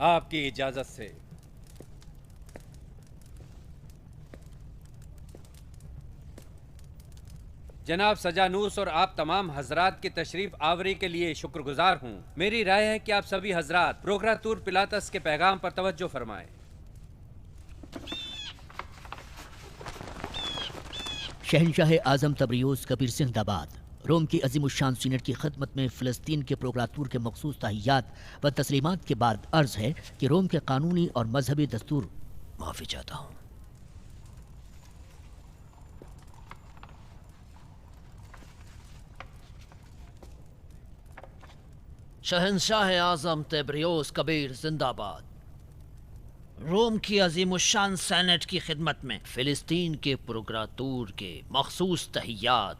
आपकी इजाजत से। जनाब सजानूस और आप तमाम हजरात की तशरीफ आवरी के लिए शुक्रगुजार हूँ। मेरी राय है कि आप सभी हजरात प्रोक्रातूर पिलातस के पैगाम पर तवज्जो फरमाएं। शहंशाह आजम तबरियोस कबीर जिंदाबाद। रोम की अजीमुशान सीनेट की खिदमत में फ़िलिस्तीन के प्रोक्रातूर के मखसूस तहियात व तस्लीमात के बाद अर्ज़ है कि रोम के कानूनी और मजहबी दस्तूर माफ़ी चाहता हूँ। शहंशाह आजम तिब्रियोस कबीर जिंदाबाद। रोम की अजीमुशान सेनेट की खिदमत में फ़िलिस्तीन के प्रोक्रातूर के मखसूस तहियात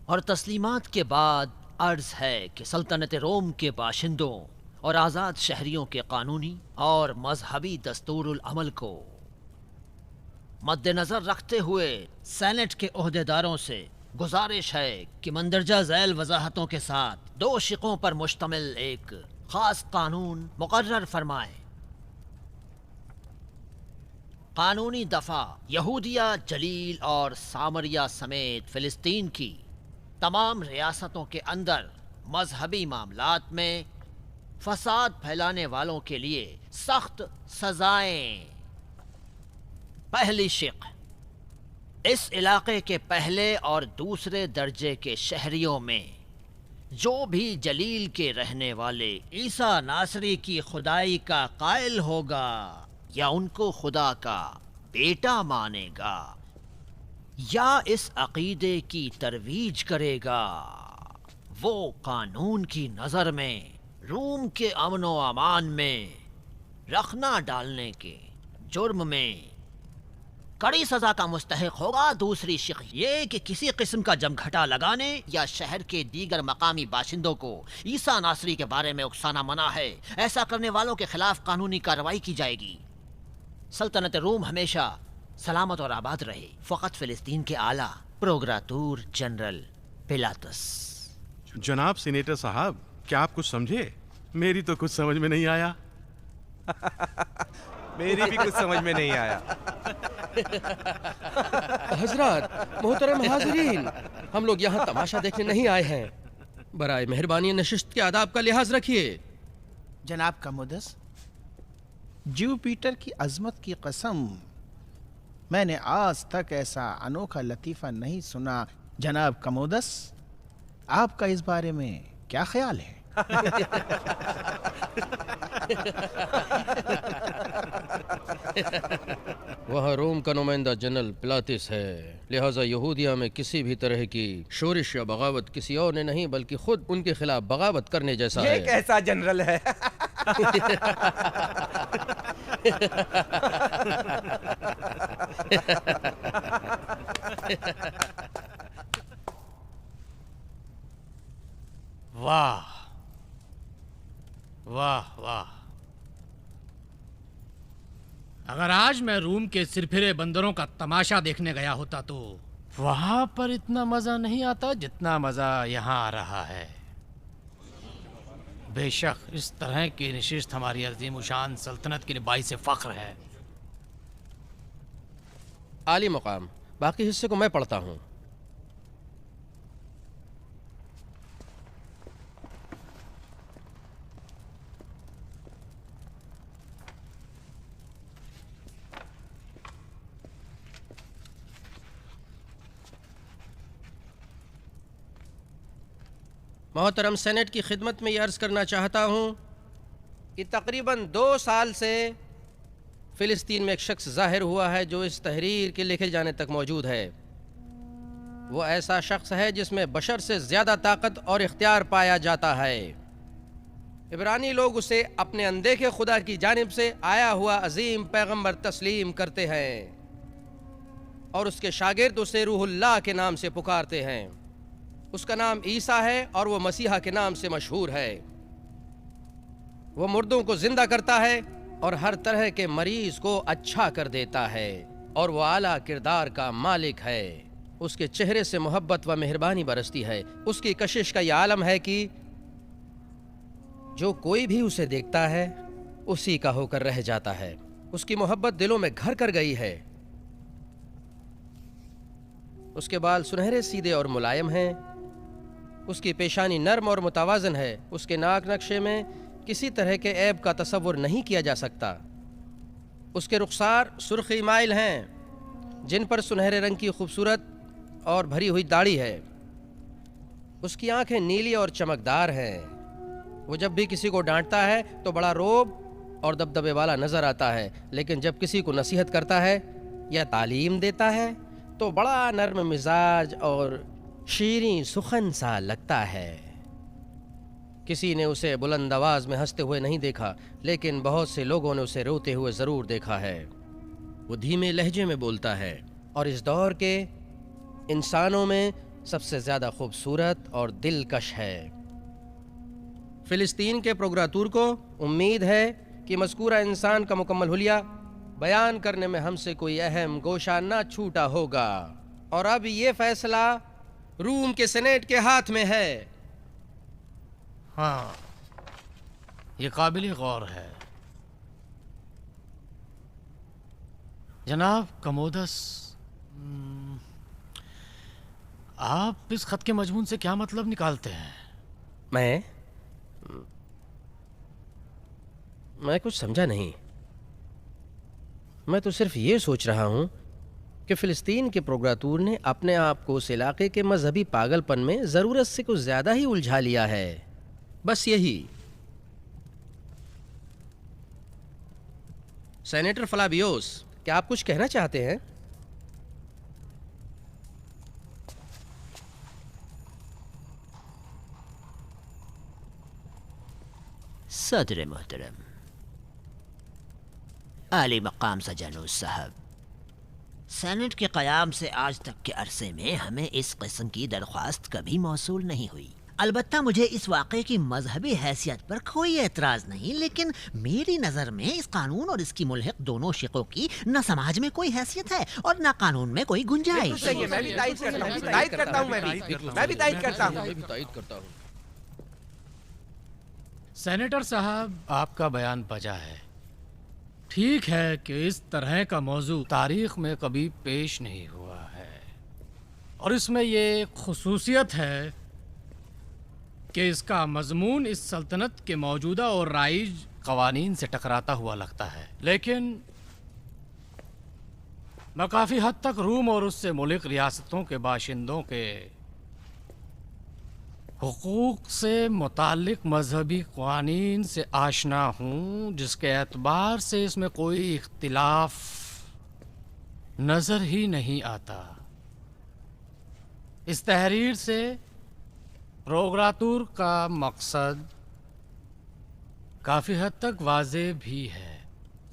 और तस्लीमात के बाद अर्ज़ है कि सल्तनत रोम के बाशिंदों और आज़ाद शहरियों के कानूनी और मजहबी दस्तूरुल अमल को मद्देनज़र रखते हुए सेनेट के ओहदेदारों से गुजारिश है कि मंदरजा झैल वजाहतों के साथ 2 शिकों पर मुश्तमिल एक खास कानून मुकर्रर फरमाएं। कानूनी दफा यहूदिया, जलील और सामरिया समेत फिलिस्तीन की तमाम रियासतों के अंदर मजहबी मामलात में फसाद फैलाने वालों के लिए सख्त सजाएं। पहली शिक, इस इलाके के पहले और दूसरे दर्जे के शहरियों में जो भी जलील के रहने वाले ईसा नासरी की खुदाई का कायल होगा या उनको खुदा का बेटा मानेगा या इस अकीदे की तरवीज करेगा, वो कानून की नज़र में रूम के अमन व अमान में रखना डालने के जुर्म में कड़ी सजा का मुस्तहिक होगा। दूसरी शिक ये कि किसी किस्म का जमघटा लगाने या शहर के दीगर मकामी बाशिंदों को ईसा नासरी के बारे में उकसाना मना है। ऐसा करने वालों के खिलाफ कानूनी कार्रवाई की जाएगी। सल्तनत रोम हमेशा सलामत और आबाद रहे। फ़कत फ़िलिस्तीन के आला प्रोक्रातूर जनरल पिलातस। जनाब सीनेटर साहब, क्या आप कुछ समझे? मेरी तो कुछ समझ में नहीं आया। मेरी भी कुछ समझ में नहीं आया। हजरत, मोहतरम हाज़रीन, हम लोग यहाँ तमाशा देखने नहीं आए हैं। बराए मेहरबानी नशिस्त के आदाब का लिहाज रखिए। जनाब कमोदस, जुपिटर की अजमत की कसम, मैंने आज तक ऐसा अनोखा लतीफ़ा नहीं सुना। जनाब कमोदस, आपका इस बारे में क्या ख्याल है? वह रोम का नुमाइंदा जनरल पिलातस है, लिहाजा यहूदिया में किसी भी तरह की शोरिश या बगावत किसी और ने नहीं बल्कि खुद उनके खिलाफ बगावत करने जैसा है। ये कैसा जनरल है? वाह वाह वाह! अगर आज मैं रूम के सिरफिरे बंदरों का तमाशा देखने गया होता तो वहां पर इतना मजा नहीं आता जितना मजा यहां आ रहा है। बेशक इस तरह की नशिस्त हमारी अज़ीमुशान सल्तनत के लिए बाइस फ़ख्र है। आली मुकाम, बाकी हिस्से को मैं पढ़ता हूँ। मोहतरम सेनेट की खिदमत में ये अर्ज़ करना चाहता हूँ कि तकरीबन 2 साल से फ़िलिस्तीन में एक शख्स ज़ाहिर हुआ है जो इस तहरीर के लिखे जाने तक मौजूद है। वो ऐसा शख्स है जिसमें बशर से ज़्यादा ताकत और इख्तियार पाया जाता है। इब्रानी लोग उसे अपने अनदेखे खुदा की जानिब से आया हुआ अजीम पैगंबर तस्लीम करते हैं और उसके शागिर्द उसे रूहुल्लाह के नाम से पुकारते हैं। उसका नाम ईसा है और वो मसीहा के नाम से मशहूर है। वो मुर्दों को जिंदा करता है और हर तरह के मरीज को अच्छा कर देता है और वो आला किरदार का मालिक है। उसके चेहरे से मोहब्बत व मेहरबानी बरसती है। उसकी कशिश का यह आलम है कि जो कोई भी उसे देखता है उसी का होकर रह जाता है। उसकी मोहब्बत दिलों में घर कर गई है। उसके बाल सुनहरे, सीधे और मुलायम हैं। उसकी पेशानी नर्म और मुतवाजन है। उसके नाक नक्शे में किसी तरह के ऐब का तसव्वुर नहीं किया जा सकता। उसके रुखसार सुर्खी माइल हैं, जिन पर सुनहरे रंग की खूबसूरत और भरी हुई दाढ़ी है। उसकी आंखें नीली और चमकदार हैं। वो जब भी किसी को डांटता है तो बड़ा रोब और दबदबे वाला नजर आता है, लेकिन जब किसी को नसीहत करता है या तालीम देता है तो बड़ा नर्म मिजाज और शीरीं सुखन सा लगता है। किसी ने उसे बुलंद आवाज में हंसते हुए नहीं देखा, लेकिन बहुत से लोगों ने उसे रोते हुए जरूर देखा है। वो धीमे लहजे में बोलता है और इस दौर के इंसानों में सबसे ज्यादा खूबसूरत और दिलकश है। फिलिस्तीन के प्रोक्रातूर को उम्मीद है कि मज़कूरा इंसान का मुकम्मल हुलिया बयान करने में हमसे कोई अहम गोशा ना छूटा होगा। और अब ये फैसला रूम के सेनेट के हाथ में है। हाँ, ये काबिल गौर है। जनाब कमोदस, आप इस खत के मजमून से क्या मतलब निकालते हैं? मैं कुछ समझा नहीं। मैं तो सिर्फ ये सोच रहा हूं कि फिलिस्तीन के प्रोक्रातूर ने अपने आप को उस इलाके के मजहबी पागलपन में ज़रूरत से कुछ ज़्यादा ही उलझा लिया है, बस यही। सेनेटर फ्लावियोस, क्या आप कुछ कहना चाहते हैं? सदर मोहतरम, आली मकाम सजानूस साहब, सेनेट के क़याम से आज तक के अरसे में हमें इस किस्म की दरख्वास्त कभी मौसूल नहीं हुई। अलबत्ता मुझे इस वाक़े की मजहबी हैसियत पर कोई एतराज़ नहीं, लेकिन मेरी नज़र में इस कानून और इसकी मुल्हिक दोनों शिकों की न समाज में कोई हैसियत है और न कानून में कोई गुंजाइश। मैं भी तायद करता हूँ। सेनेटर साहब, आपका बयान बजा है। ठीक है कि इस तरह का मौजू तारीख में कभी पेश नहीं हुआ है, और इसमें ये खुसूसियत है कि इसका मजमून इस सल्तनत के मौजूदा और राइज कवानीन से टकराता हुआ लगता है। लेकिन मैं काफ़ी हद तक रूम और उससे मुल्क रियासतों के बाशिंदों के हुकूक से मुताल्लिक मजहबी क़वानीन से आशना हूँ, जिसके एतबार से इसमें कोई इख्तिलाफ नज़र ही नहीं आता। इस तहरीर से प्रोक्रातूर का मकसद काफ़ी हद तक वाज़ेह भी है।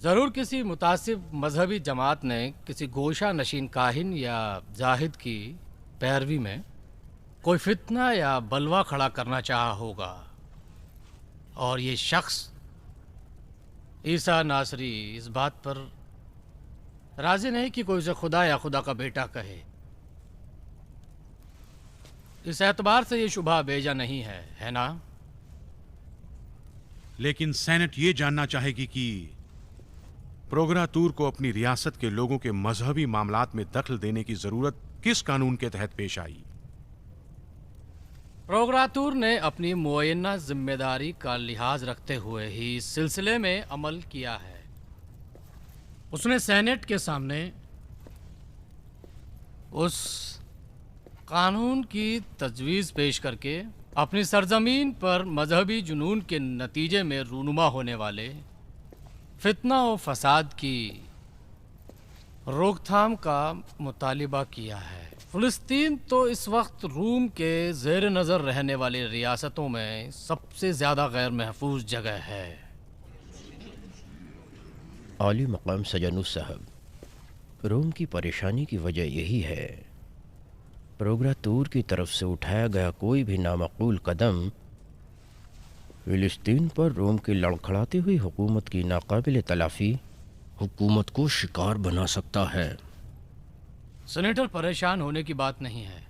ज़रूर किसी मुतासिब मजहबी जमात ने किसी गोशा नशीन काहिन या जाहिद की पैरवी में कोई फितना या बलवा खड़ा करना चाहा होगा, और ये शख्स ईसा नासरी इस बात पर राजी नहीं कि कोई उसे खुदा या खुदा का बेटा कहे। इस एतबार से ये शुबा बेजा नहीं है ना? लेकिन सेनेट ये जानना चाहेगी कि प्रोक्रातूर को अपनी रियासत के लोगों के मजहबी मामलात में दखल देने की जरूरत किस कानून के तहत पेश आई? प्रोक्रातूर ने अपनी मुअय्यना जिम्मेदारी का लिहाज रखते हुए ही इस सिलसिले में अमल किया है। उसने सेनेट के सामने उस कानून की तजवीज़ पेश करके अपनी सरजमीन पर मजहबी जुनून के नतीजे में रूनुमा होने वाले फितना और फसाद की रोकथाम का मुतालिबा किया है। फ़िलिस्तीन तो इस वक्त रूम के ज़ेर नज़र रहने वाली रियासतों में सबसे ज़्यादा गैर महफूज जगह है। आली मकाम सजानूस साहब, रोम की परेशानी की वजह यही है, प्रोक्रातूर की तरफ से उठाया गया कोई भी नामाकूल कदम फ़िलिस्तीन पर रोम की लड़खड़ाती हुई हुकूमत की नाकाबिल तलाफ़ी हुकूमत को शिकार बना सकता है। सेनेटर, परेशान होने की बात नहीं है।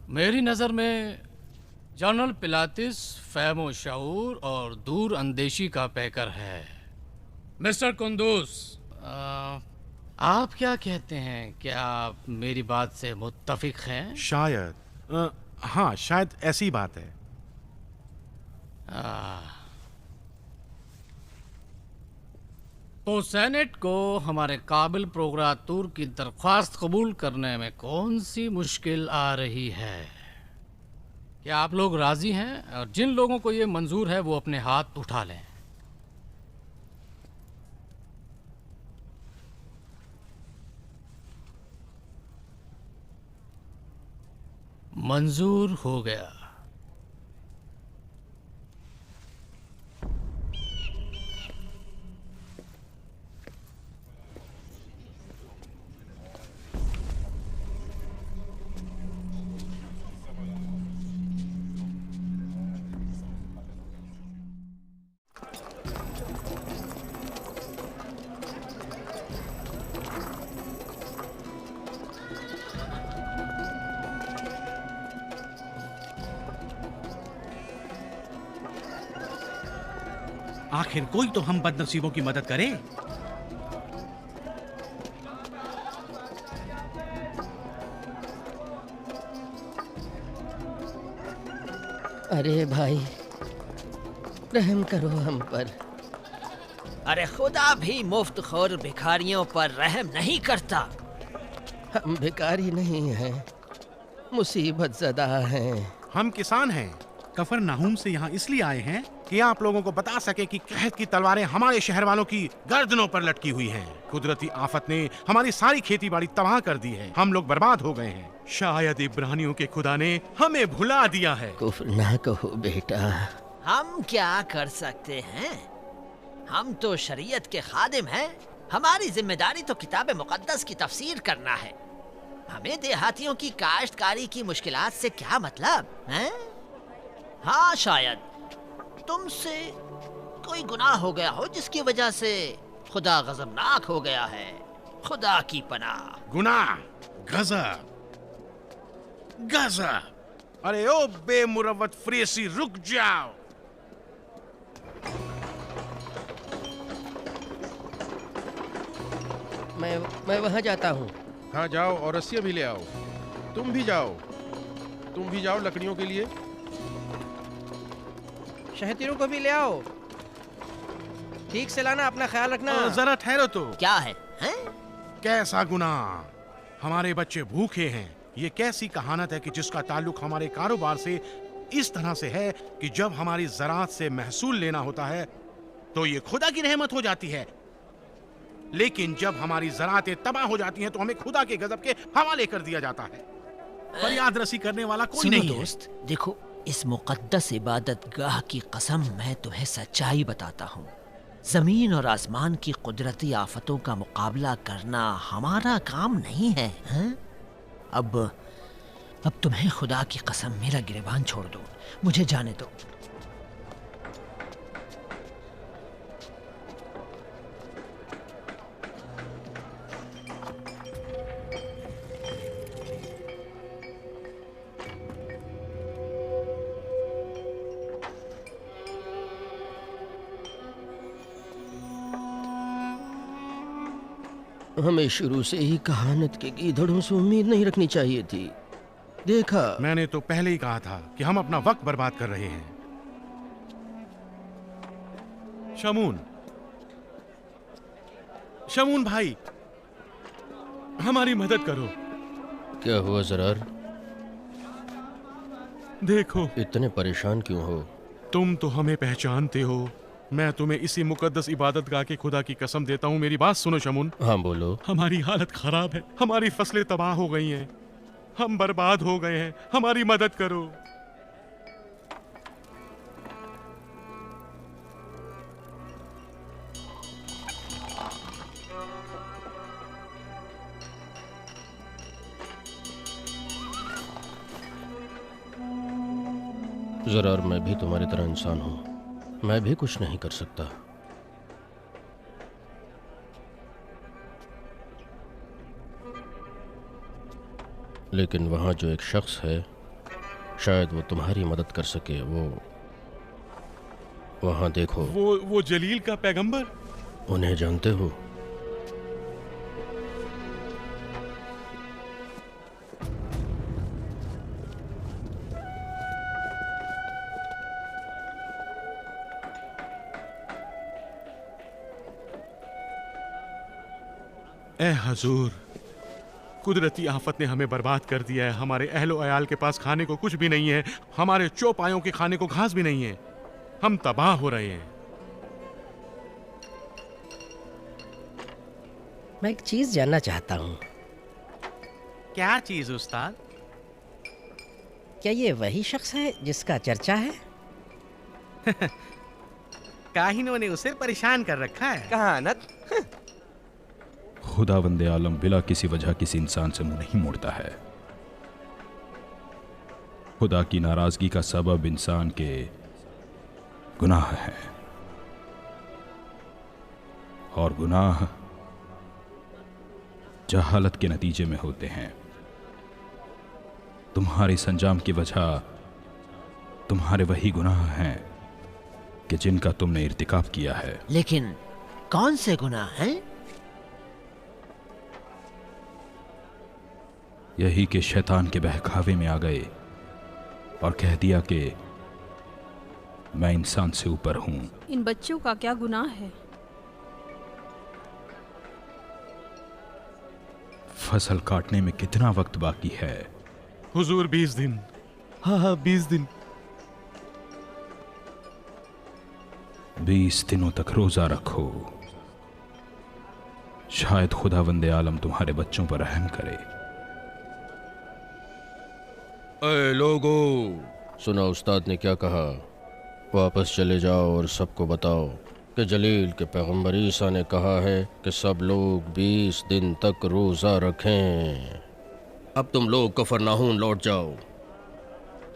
मेरी नज़र में जनरल पिलातस फ़हम व शऊर और दूर अंदेशी का पैकर है। मिस्टर कुंदूस, आप क्या कहते हैं? क्या आप मेरी बात से मुत्तफिक हैं? शायद हाँ, शायद ऐसी बात है। तो सेनेट को हमारे काबिल प्रोक्रातूर की दरख्वास्त कबूल करने में कौन सी मुश्किल आ रही है? क्या आप लोग राजी हैं? और जिन लोगों को ये मंजूर है वो अपने हाथ उठा लें। मंजूर हो गया। आखिर कोई तो हम बदनसीबों की मदद करे। अरे भाई, रहम करो हम पर। अरे खुदा भी मुफ्त खोर भिखारियों पर रहम नहीं करता। हम भिखारी नहीं हैं, मुसीबत ज़दा हैं। हम किसान हैं। कफरनाहूम से यहाँ इसलिए आए हैं कि आप लोगों को बता सके कि कहत की तलवारें हमारे शहर वालों की गर्दनों पर लटकी हुई हैं। कुदरती आफत ने हमारी सारी खेती बाड़ी तबाह कर दी है। हम लोग बर्बाद हो गए हैं। शायद इब्रानियों के खुदा ने हमें भुला दिया है। कुफ्र ना कहो बेटा। हम क्या कर सकते हैं? हम तो शरीयत के खादिम हैं। हमारी जिम्मेदारी तो किताब मुकद्दस की तफसीर करना है। हमें देहातियों की काश्तकारी की मुश्किलात से क्या मतलब है? हाँ, शायद तुमसे कोई गुनाह हो गया हो जिसकी वजह से खुदा गजबनाक हो गया है। खुदा की पनाह। गुनाह, गजब, गजब। अरे ओ बेमुरव्वत फ्रेसी, रुक जाओ। मैं वहाँ जाता हूँ। हाँ जाओ, और रस्सियाँ भी ले आओ। तुम भी जाओ, तुम भी जाओ लकड़ियों के लिए। शहतीरों को भी ले आओ। ठीक से लाना, अपना ख्याल रखना। जरा ठहरो तो। क्या है, हैं? कैसा गुनाह? हमारे बच्चे भूखे हैं। ये कैसी कहानत है कि जिसका ताल्लुक हमारे कारोबार से इस तरह से है कि जब हमारी ज़राअत से महसूल लेना होता है तो ये खुदा की रहमत हो जाती है, लेकिन जब हमारी ज़राअतें तबाह हो जाती हैं तो हमें खुदा के गजब के हवाले कर दिया जाता है। फरियाद रसी करने वाला कोई नहीं है। दोस्त, देखो, इस मुकद्दस इबादत गाह की कसम मैं तुम्हें सच्चाई बताता हूँ। जमीन और आसमान की कुदरती आफतों का मुकाबला करना हमारा काम नहीं है, हैं? अब तुम्हें खुदा की कसम मेरा गिरबान छोड़ दो, मुझे जाने दो। हमें शुरू से ही कहानत के गीदड़ों से उम्मीद नहीं रखनी चाहिए थी। देखा, मैंने तो पहले ही कहा था कि हम अपना वक्त बर्बाद कर रहे हैं। शमून भाई, हमारी मदद करो। क्या हुआ ज़रार? देखो, इतने परेशान क्यों हो? तुम तो हमें पहचानते हो। मैं तुम्हें इसी मुकद्दस इबादत गाह के खुदा की कसम देता हूँ। मेरी बात सुनो शमून। हाँ बोलो। हमारी हालत खराब है। हमारी फसलें तबाह हो गई हैं। हम बर्बाद हो गए हैं। हमारी मदद करो। ज़रार, मैं भी तुम्हारी तरह इंसान हूँ। मैं भी कुछ नहीं कर सकता। लेकिन वहाँ जो एक शख्स है, शायद वो तुम्हारी मदद कर सके। वो वहाँ देखो। वो जलील का पैगंबर। उन्हें जानते हो? ए हजूर, कुदरती आफत ने हमें बर्बाद कर दिया है। हमारे अहलो अयाल के पास खाने को कुछ भी नहीं है। हमारे चौपायों के खाने को घास भी नहीं है। हम तबाह हो रहे हैं। मैं एक चीज जानना चाहता हूँ। क्या चीज उस्ताद? क्या ये वही शख्स है जिसका चर्चा है? काहिनों ने उसे परेशान कर रखा है। कहानत। खुदावंदे आलम बिला किसी वजह किसी इंसान से मुंह नहीं मोड़ता है। खुदा की नाराजगी का सबब इंसान के गुनाह है, और गुनाह जहालत के नतीजे में होते हैं। तुम्हारे संजाम की वजह तुम्हारे वही गुनाह हैं कि जिनका तुमने इर्तिकाब किया है। लेकिन कौन से गुनाह हैं? यही कि शैतान के बहकावे में आ गए और कह दिया कि मैं इंसान से ऊपर हूं। इन बच्चों का क्या गुनाह है? फसल काटने में कितना वक्त बाकी है? हुजूर 20 दिन। हाँ 20 दिन। 20 दिनों तक रोजा रखो। शायद खुदावंदे आलम तुम्हारे बच्चों पर रहम करे। अरे लोगो, सुना उस्ताद ने क्या कहा? वापस चले जाओ और सबको बताओ कि जलील के पैगंबर ईसा ने कहा है कि सब लोग 20 दिन तक रोज़ा रखें। अब तुम लोग कफरनाहून लौट जाओ।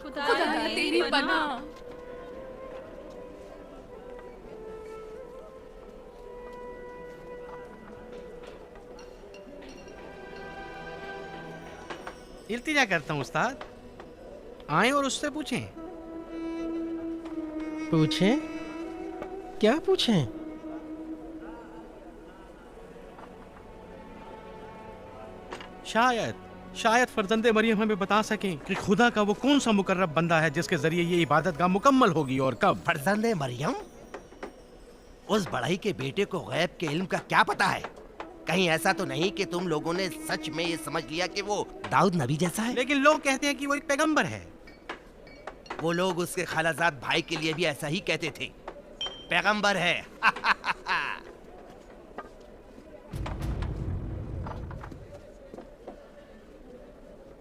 खुदा तेरी बना। इल्तिजा करता हूँ उस्ताद, आए और उससे पूछें। पूछें? क्या पूछें? शायद फर्जंदे मरियम हमें बता सकें कि खुदा का वो कौन सा मुकर्रब बंदा है जिसके जरिए ये इबादतगाह मुकम्मल होगी और कब। फर्जंदे मरियम? उस बढ़ई के बेटे को गैब के इल्म का क्या पता है? कहीं ऐसा तो नहीं कि तुम लोगों ने सच में ये समझ लिया कि वो दाऊद नबी जैसा है? लेकिन लोग कहते हैं कि वो एक पैगंबर है। वो लोग उसके खालाजाद भाई के लिए भी ऐसा ही कहते थे, पैगंबर है।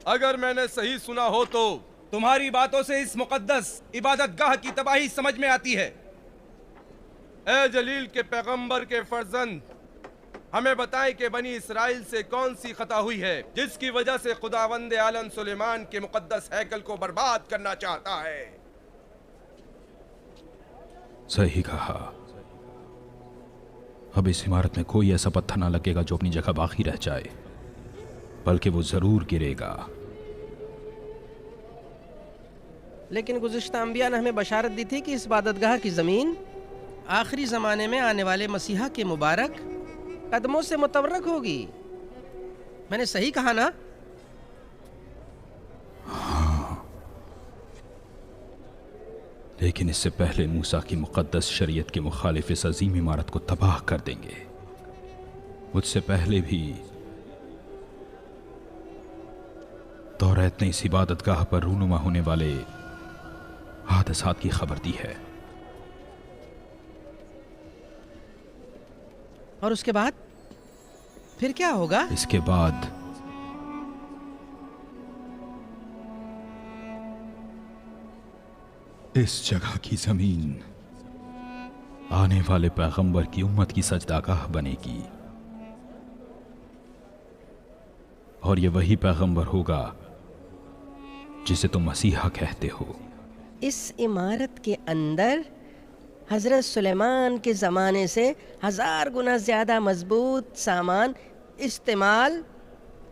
अगर मैंने सही सुना हो तो तुम्हारी बातों से इस मुकद्दस इबादतगाह की तबाही समझ में आती है। ए जलील के पैगंबर के फर्जंद, हमें बताएं कि बनी इसराइल से कौन सी खता हुई है जिसकी वजह से खुदावंद आलम सुलेमान के मुकद्दस हैकल को बर्बाद करना चाहता है। सही कहा। अब इस इमारत में कोई ऐसा पत्थर ना लगेगा जो अपनी जगह बाकी रह जाए, बल्कि वो जरूर गिरेगा। लेकिन गुज़िश्ता अंबिया ने हमें बशारत दी थी कि इस इबादतगाह की ज़मीन आखिरी ज़माने में आने वाले मसीहा के मुबारक कदमों से मुतवर्रक होगी। मैंने सही कहा ना? हाँ, लेकिन इससे पहले मूसा की मुक़द्दस शरीयत के मुखालिफ इस अजीम इमारत को तबाह कर देंगे। मुझसे पहले भी तौरात ने इस इबादतगाह पर रूनुमा होने वाले हादसात की खबर दी है। और उसके बाद फिर क्या होगा? इसके बाद इस जगह की जमीन आने वाले पैगंबर की उम्मत की सजदागाह बनेगी, और ये वही पैगंबर होगा जिसे तुम मसीहा कहते हो। इस इमारत के अंदर हज़रत सुलेमान के ज़माने से 1000 गुना ज़्यादा मजबूत सामान इस्तेमाल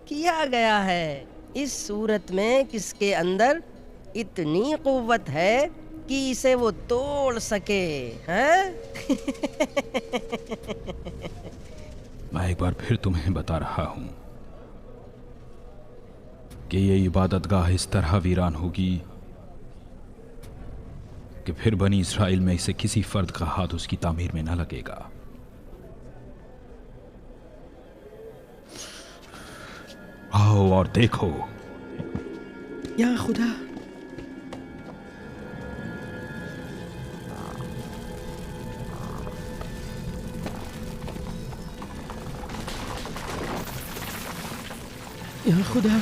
किया गया है। इस सूरत में किसके अंदर इतनी क़ुव्वत है कि इसे वो तोड़ सके, हैं? मैं एक बार फिर तुम्हें बता रहा हूं कि ये इबादतगाह इस तरह वीरान होगी कि फिर बनी इस्राइल में से किसी फर्द का हाथ उसकी तामीर में न लगेगा। आओ और देखो। या खुदा, या खुदा,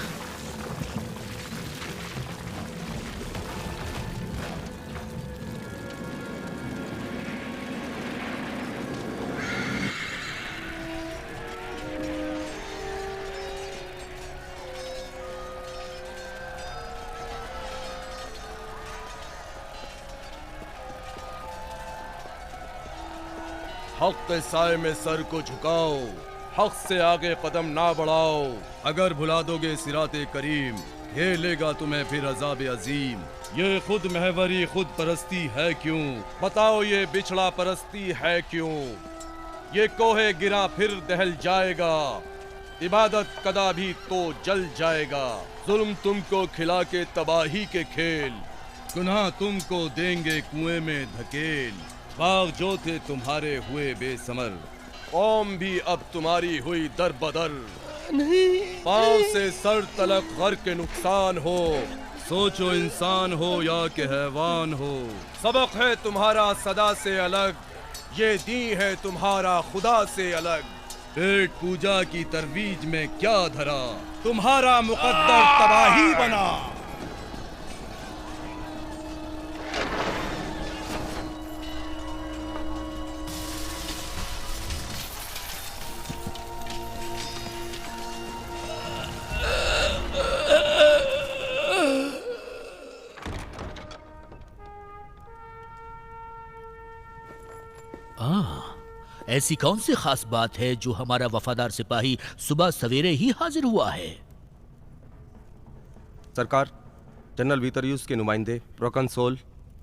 हक के साए में सर को झुकाओ, हक से आगे कदम ना बढ़ाओ। अगर भुला दोगे सिराते करीम, घेलेगा तुम्हें फिर अजाब अजीम। ये खुद महवरी खुद परस्ती है क्यों, बताओ ये बिछड़ा परस्ती है क्यों। ये कोहे गिरा फिर दहल जाएगा, इबादत कदा भी तो जल जाएगा। जुल्म तुमको खिला के तबाही के खेल, गुनाह तुमको देंगे कुएं में धकेल। बाग जो थे तुम्हारे हुए बेसमर, कौम भी अब तुम्हारी हुई दर बदर। नहीं, पाँव से सर तलक घर के नुकसान हो, सोचो इंसान हो या कि हैवान हो। सबक है तुम्हारा सदा से अलग, ये दी है तुम्हारा खुदा से अलग। पेट पूजा की तरवीज में क्या धरा, तुम्हारा मुकद्दर तबाही बना। ऐसी कौन सी खास बात है जो हमारा वफादार सिपाही सुबह सवेरे ही हाजिर हुआ है? सरकार, जनरल वितरियुस के नुमाइंदे प्रोकंसोल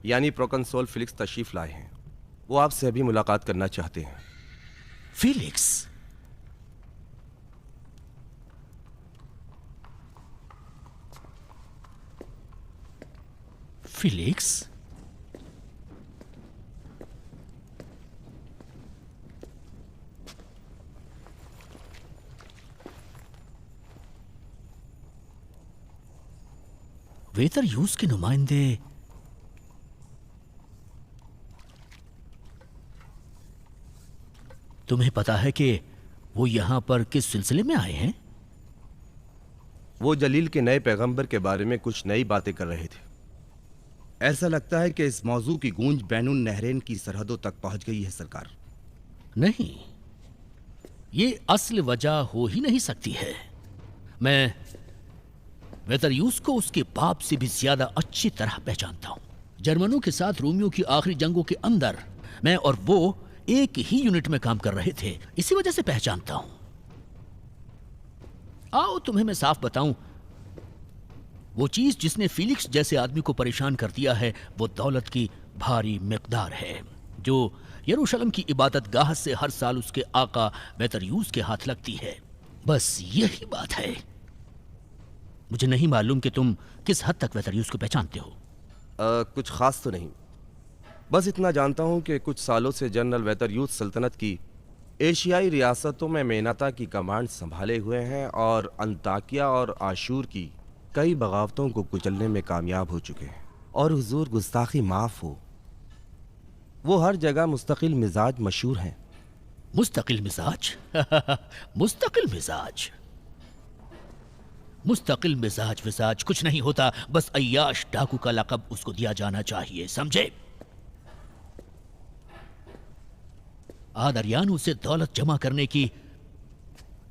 यानी प्रोकंसोल फिलिक्स तशरीफ लाए हैं। वो आपसे अभी मुलाकात करना चाहते हैं। फिलिक्स? फिलिक्स? वितरियुस के नुमाइंदे तुम्हें पता है कि वो यहां पर किस सिलसिले में आए हैं? वो जलील के नए पैगंबर के बारे में कुछ नई बातें कर रहे थे। ऐसा लगता है कि इस मौजू की गूंज बैनुन नहरेन की सरहदों तक पहुंच गई है सरकार। नहीं, ये असल वजह हो ही नहीं सकती है। मैं वितरियुस को उसके बाप से भी ज्यादा अच्छी तरह पहचानता हूं। जर्मनों के साथ रोमियो की आखिरी जंगों के अंदर मैं और वो एक ही यूनिट में काम कर रहे थे, इसी वजह से पहचानता हूं। आओ तुम्हें मैं साफ बताऊं, वो चीज जिसने फिलिक्स जैसे आदमी को परेशान कर दिया है वो दौलत की भारी मिकदार है जो यरूशलेम की इबादत गाह से हर साल उसके आका वितरियुस के हाथ लगती है। बस यही बात है। मुझे नहीं मालूम कि तुम किस हद तक वितरियुस को पहचानते हो। कुछ खास तो नहीं, बस इतना जानता हूं कि कुछ सालों से जनरल वितरियुस सल्तनत की एशियाई रियासतों में मेनाता की कमांड संभाले हुए हैं और अंताकिया और आशूर की कई बगावतों को कुचलने में कामयाब हो चुके हैं। और हुजूर गुस्ताखी माफ हो, वो हर जगह मुस्तकिल मिजाज मशहूर हैं। मुस्तकिल मिजाज? मुस्तकिल मिजाज? मुस्तकिल मिजाज विजाज कुछ नहीं होता, बस अय्याश डाकू का लकब उसको दिया जाना चाहिए, समझे? आदरियान उसे दौलत जमा करने की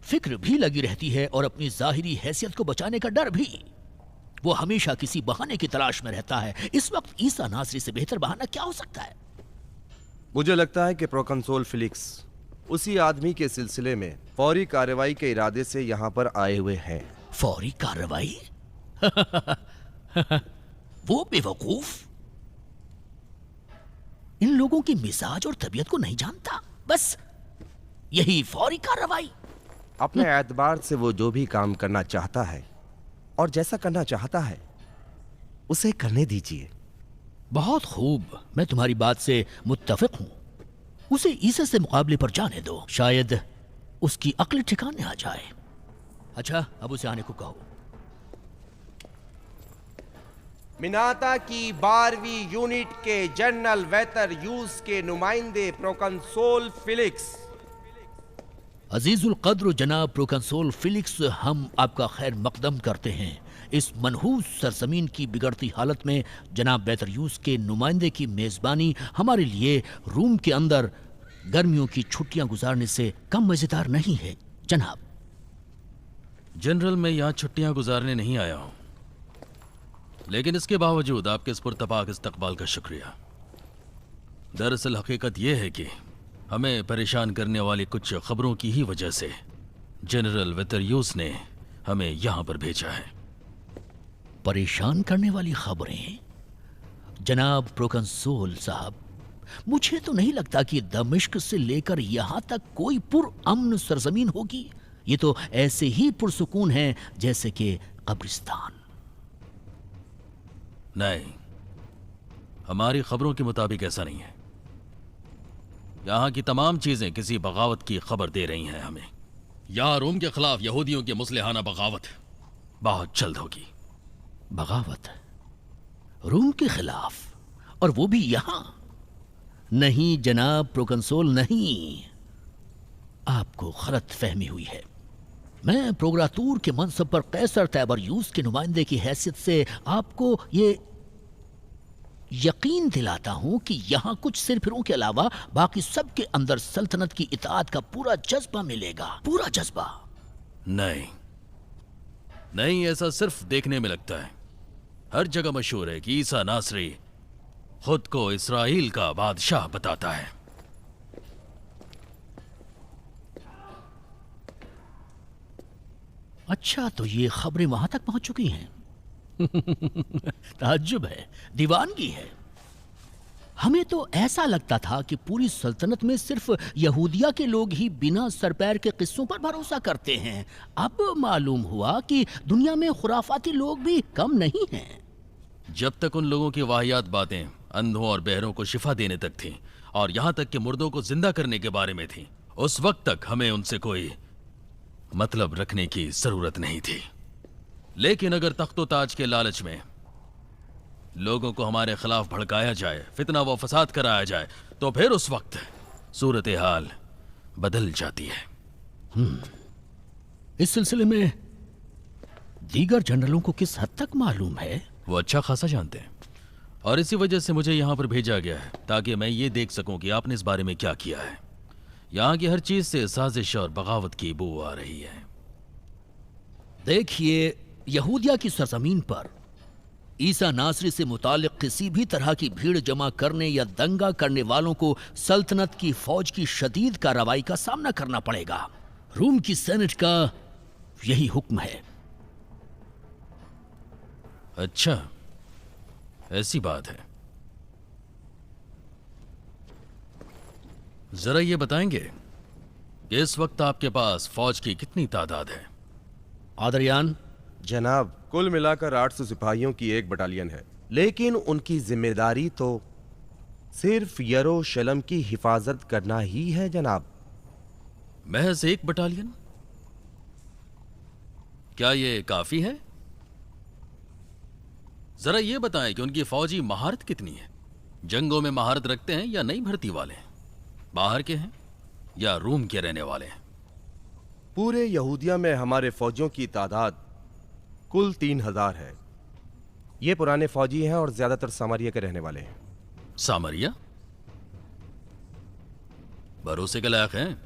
फिक्र भी लगी रहती है और अपनी जाहिरी हैसियत को बचाने का डर भी। वो हमेशा किसी बहाने की तलाश में रहता है। इस वक्त ईसा नासरी से बेहतर बहाना क्या हो सकता है? मुझे लगता है कि प्रोकंसोल फिलिक्स उसी आदमी के सिलसिले में फौरी कार्रवाई के इरादे से यहाँ पर आए हुए हैं। फौरी कार्रवाई? वो बेवकूफ! इन लोगों की मिजाज और तबीयत को नहीं जानता, बस यही फौरी कार्रवाई। अपने एतबार से वो जो भी काम करना चाहता है और जैसा करना चाहता है उसे करने दीजिए। बहुत खूब, मैं तुम्हारी बात से मुत्तफिक हूं। उसे ईसा से मुकाबले पर जाने दो, शायद उसकी अक्ल ठिकाने आ जाए। अच्छा, अब उसे आने को कहो। मिनाता की 12वीं यूनिट के जनरल वेतर यूज के नुमाइंदे प्रोकंसोल फिलिक्स। अजीजुल कद्र जनाब प्रोकंसोल फिलिक्स, हम आपका खैर मकदम करते हैं। इस मनहूस सरजमीन की बिगड़ती हालत में जनाब बेतरयूस के नुमाइंदे की मेजबानी हमारे लिए रूम के अंदर गर्मियों की छुट्टियां गुजारने से कम मजेदार नहीं है जनाब। जनरल, मैं यहाँ छुट्टियां गुजारने नहीं आया हूँ, लेकिन इसके बावजूद आपके इस पुरतपाक इस्तकबाल का शुक्रिया। दरअसल हकीकत यह है कि हमें परेशान करने वाली कुछ खबरों की ही वजह से जनरल वेतरयूस ने हमें यहाँ पर भेजा है। परेशान करने वाली खबरें? जनाब प्रोकंसोल साहब, मुझे तो नहीं लगता कि दमिश्क से लेकर यहां तक कोई पुरअमन सरजमीन होगी। ये तो ऐसे ही पुरसुकून है जैसे कि कब्रिस्तान। नहीं, हमारी खबरों के मुताबिक ऐसा नहीं है। यहाँ की तमाम चीजें किसी बगावत की खबर दे रही हैं हमें। यहाँ रोम के खिलाफ यहूदियों की मुस्लिहाना बगावत बहुत जल्द होगी। बगावत रोम के खिलाफ, और वो भी यहां? नहीं जनाब प्रोकंसोल, नहीं, आपको गलत फहमी हुई है। मैं प्रोग्रातूर के मनसब पर कैसर तैबरयूस के नुमाइंदे की हैसियत से आपको ये यकीन दिलाता हूं कि यहां कुछ सिरफिरों के अलावा बाकी सब के अंदर सल्तनत की इताअत का पूरा जज्बा मिलेगा, पूरा जज्बा। नहीं नहीं, ऐसा सिर्फ देखने में लगता है। हर जगह मशहूर है कि ईसा नासरी खुद को इस्राइल का बादशाह बताता है। अच्छा, तो ये खबरें वहां तक पहुंच चुकी हैं? ताज्जुब है, दीवानगी है। हमें तो ऐसा लगता था कि पूरी सल्तनत में सिर्फ यहूदिया के लोग ही बिना सरपैर के किस्सों पर भरोसा करते हैं। अब मालूम हुआ कि दुनिया में खुराफाती लोग भी कम नहीं हैं। जब तक उन लोगों की वाहियात बातें अंधों और बहरों को शिफा देने तक थीं और यहां तक कि मुर्दों को जिंदा करने के बारे में थीं, उस वक्त तक हमें उनसे कोई मतलब रखने की जरूरत नहीं थी। लेकिन अगर तख्तो ताज के लालच में लोगों को हमारे खिलाफ भड़काया जाए, फितना व फसाद कराया जाए, तो फिर उस वक्त सूरत हाल बदल जाती है। इस सिलसिले में दीगर जनरलों को किस हद तक मालूम है? वो अच्छा खासा जानते हैं, और इसी वजह से मुझे यहाँ पर भेजा गया है ताकि मैं ये देख सकूं कि आपने इस बारे में क्या किया है। यहाँ की हर चीज से साजिश और बगावत की बू आ रही है। देखिए, यहूदिया की सरजमीन पर ईसा नासरी से मुतालिक किसी भी तरह की भीड़ जमा करने या दंगा करने वालों को सल्तनत की फौज की शदीद कार्रवाई का सामना करना पड़ेगा। रूम की सेनेट का यही हुक्म है। अच्छा, ऐसी बात है। जरा ये बताएंगे कि इस वक्त आपके पास फौज की कितनी तादाद है? आदरियान जनाब, कुल मिलाकर 800 सिपाहियों की एक बटालियन है, लेकिन उनकी जिम्मेदारी तो सिर्फ यरूशलेम की हिफाजत करना ही है जनाब। महज एक बटालियन? क्या ये काफी है? जरा ये बताएं कि उनकी फौजी महारत कितनी है? जंगों में महारत रखते हैं या नई भर्ती वाले हैं? बाहर के हैं या रूम के रहने वाले हैं? पूरे यहूदिया में हमारे फौजियों की तादाद कुल 3000 है। ये पुराने फौजी हैं और ज्यादातर सामरिया के रहने वाले हैं। सामरिया भरोसे के लायक हैं?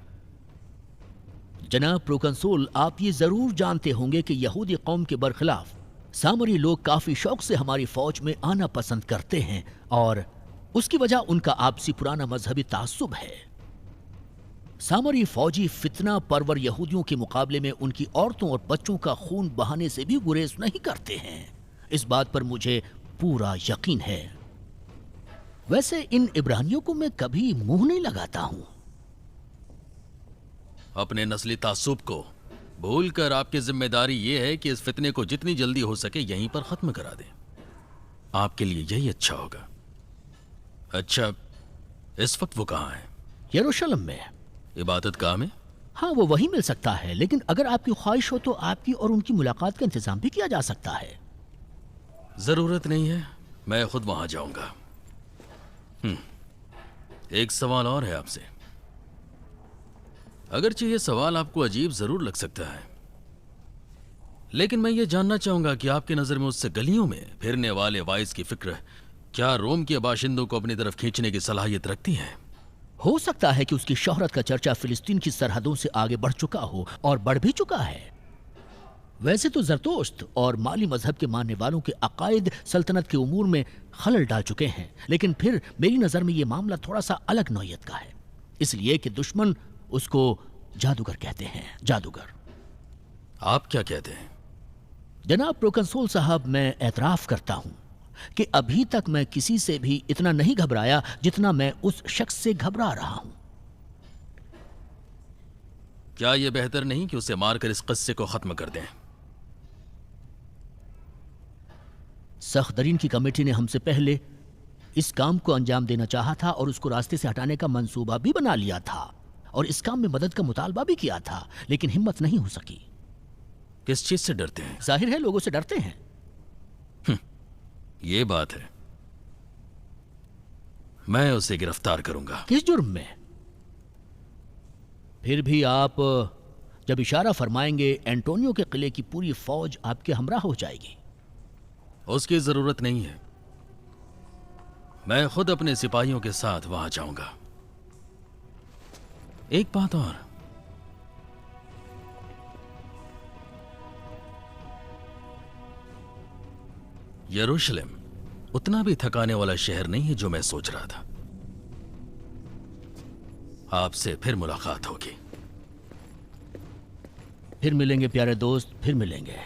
जनाब प्रोकंसोल, आप ये जरूर जानते होंगे कि यहूदी कौम के बरखिलाफ सामरी लोग काफी शौक से हमारी फौज में आना पसंद करते हैं, और उसकी वजह उनका आपसी पुराना मजहबी तासुब है। सामरी फौजी फितना परवर यहूदियों के मुकाबले में उनकी औरतों और बच्चों का खून बहाने से भी गुरेज नहीं करते हैं। इस बात पर मुझे पूरा यकीन है। वैसे इन इब्रानियों को मैं कभी मुंह नहीं लगाता हूं। अपने नस्ली तासुब को भूलकर आपकी जिम्मेदारी यह है कि इस फितने को जितनी जल्दी हो सके यहीं पर खत्म करा दें। आपके लिए यही अच्छा होगा। अच्छा, इस वक्त वो कहाँ है? यरूशलेम में। इबादत गाह में? हाँ, वो वहीं मिल सकता है, लेकिन अगर आपकी ख्वाहिश हो तो आपकी और उनकी मुलाकात का इंतजाम भी किया जा सकता है। जरूरत नहीं है, मैं खुद वहां जाऊंगा। एक सवाल और है आपसे। अगरचे ये सवाल आपको अजीब जरूर लग सकता है, लेकिन मैं ये जानना चाहूंगा कि आपकी नजर में उससे गलियों में फिरने वाले वाइस की फिक्र क्या रोम के बाशिंदों को अपनी तरफ खींचने की सलाहियत रखती है? हो सकता है कि उसकी शोहरत का चर्चा फिलिस्तीन की सरहदों से आगे बढ़ चुका हो, और बढ़ भी चुका है। वैसे तो जरतोश्त और माली मजहब के मानने वालों के अकायद सल्तनत के उमूर में खलल डाल चुके हैं, लेकिन फिर मेरी नज़र में यह मामला थोड़ा सा अलग नौयत का है, इसलिए कि दुश्मन उसको जादूगर कहते हैं। जादूगर। आप क्या कहते हैं? जनाब प्रोकंसोल साहब, मैं एतराफ़ करता हूं कि अभी तक मैं किसी से भी इतना नहीं घबराया जितना मैं उस शख्स से घबरा रहा हूं। क्या यह बेहतर नहीं कि उसे मारकर इस किस्से को खत्म कर दें? सख्दरीन की कमेटी ने हमसे पहले इस काम को अंजाम देना चाहा था और उसको रास्ते से हटाने का मंसूबा भी बना लिया था, और इस काम में मदद का मुतालबा भी किया था, लेकिन हिम्मत नहीं हो सकी। किस चीज से डरते हैं? जाहिर है लोगों से डरते हैं। ये बात है। मैं उसे गिरफ्तार करूंगा। किस जुर्म में? फिर भी आप जब इशारा फरमाएंगे एंटोनियो के किले की पूरी फौज आपके हमरा हो जाएगी। उसकी जरूरत नहीं है, मैं खुद अपने सिपाहियों के साथ वहां जाऊंगा। एक बात और, यरूशलेम उतना भी थकाने वाला शहर नहीं है जो मैं सोच रहा था। आपसे फिर मुलाकात होगी। फिर मिलेंगे प्यारे दोस्त, फिर मिलेंगे।